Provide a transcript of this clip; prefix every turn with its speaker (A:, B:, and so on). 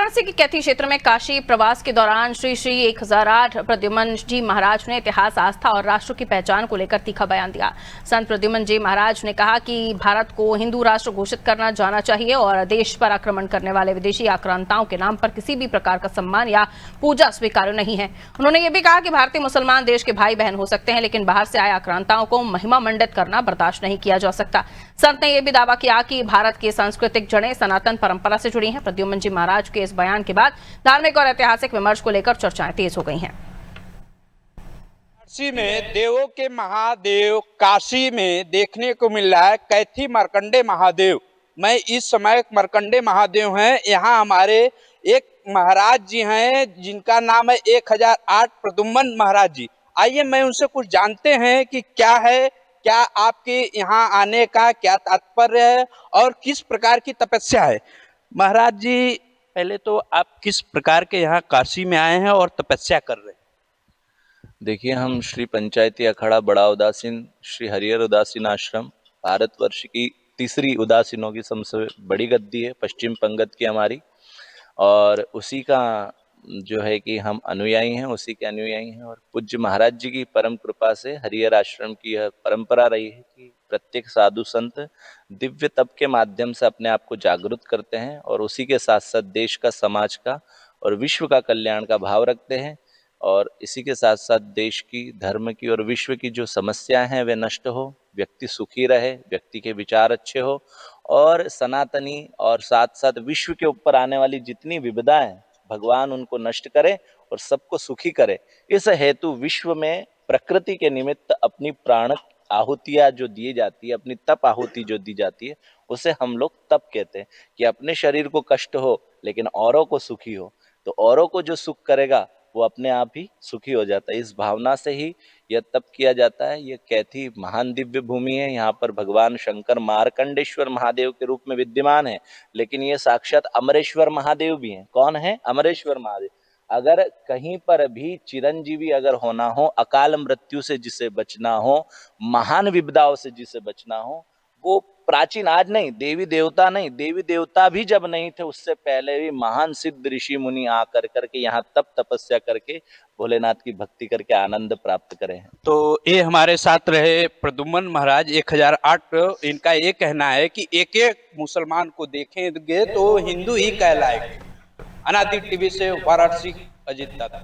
A: वाराणसी के कैथी क्षेत्र में काशी प्रवास के दौरान श्री श्री 1008 प्रद्युमन जी महाराज ने इतिहास, आस्था और राष्ट्र की पहचान को लेकर तीखा बयान दिया। संत प्रद्युमन जी महाराज ने कहा कि भारत को हिंदू राष्ट्र घोषित करना जाना चाहिए और देश पर आक्रमण करने वाले विदेशी आक्रांताओं के नाम पर किसी भी प्रकार का सम्मान या पूजा स्वीकार्य नहीं है। उन्होंने ये भी कहा कि भारतीय मुसलमान देश के भाई बहन हो सकते हैं, लेकिन बाहर से आए आक्रांताओं को महिमा मंडित करना बर्दाश्त नहीं किया जा सकता। संत ने यह भी दावा किया कि भारत की सांस्कृतिक जड़ें सनातन परंपरा से जुड़ी हैं। प्रद्युमन जी महाराज के इस बयान के बाद धार्मिक और ऐतिहासिक विमर्श को लेकर चर्चाएं तेज हो गई हैं।
B: काशी में देवों के महादेव काशी में देखने को मिल रहा है। कैथी मार्कंडे महादेव, मैं इस समय मार्कंडे महादेव हैं। यहाँ हमारे एक महाराज जी हैं जिनका नाम है 1008 प्रद्युमन महाराज जी। आइए मैं उनसे कुछ जानते हैं कि क्या है, क्या आपके यहाँ आने का क्या तात्पर्य है और किस प्रकार की तपस्या है। महाराज जी, पहले तो आप किस प्रकार के यहाँ काशी में आए हैं और तपस्या कर रहे हैं?
C: देखिए, हम श्री पंचायती अखाड़ा बड़ा उदासीन श्री हरिहर उदासीन आश्रम भारतवर्ष की तीसरी उदासीनों की सबसे बड़ी गद्दी है, पश्चिम पंगत की हमारी, और उसी का जो है कि हम अनुयायी हैं, उसी के अनुयायी हैं। और पूज्य महाराज जी की परम कृपा से हरिहर आश्रम की यह परंपरा रही है कि प्रत्येक साधु संत दिव्य तप के माध्यम से अपने आप को जागृत करते हैं और उसी के साथ साथ देश का, समाज का और विश्व का कल्याण का भाव रखते हैं। और इसी के साथ साथ देश की, धर्म की और विश्व की जो समस्याएं हैं वे नष्ट हो, व्यक्ति सुखी रहे, व्यक्ति के विचार अच्छे हो और सनातनी और साथ साथ विश्व के ऊपर आने वाली जितनी विपदाएं हैं भगवान उनको नष्ट करे और सबको सुखी करे। इस हेतु विश्व में प्रकृति के निमित्त अपनी प्राण आहुतियां जो दी जाती है, अपनी तप आहुति जो दी जाती है, उसे हम लोग तप कहते हैं। कि अपने शरीर को कष्ट हो लेकिन औरों को सुखी हो, तो औरों को जो सुख करेगा वो अपने आप ही सुखी हो जाता है। इस भावना से ही यह तप किया जाता है। यह कैथी महान दिव्य भूमि है। यहाँ पर भगवान शंकर मार्कंडेश्वर महादेव के रूप में विद्यमान है, लेकिन ये साक्षात अमरेश्वर महादेव भी हैं। कौन है? अमरेश्वर महादेव। अगर कहीं पर भी चिरंजीवी अगर होना हो, अकाल मृत्यु से जिसे बचना हो, महान विपदाओं से जिसे बचना हो, वो प्राचीन, आज नहीं, देवी देवता नहीं, देवी देवता भी जब नहीं थे उससे पहले भी महान सिद्ध ऋषि मुनि आकर करके यहाँ तप तपस्या करके भोलेनाथ की भक्ति करके आनंद प्राप्त करे हैं।
B: तो ये हमारे साथ रहे प्रद्युमन महाराज 1008। इनका ये कहना है कि एक एक मुसलमान को देखेंगे तो हिंदू ही कहलाएंगे। अनादि टीवी से वाराणसी, अजीत दादा।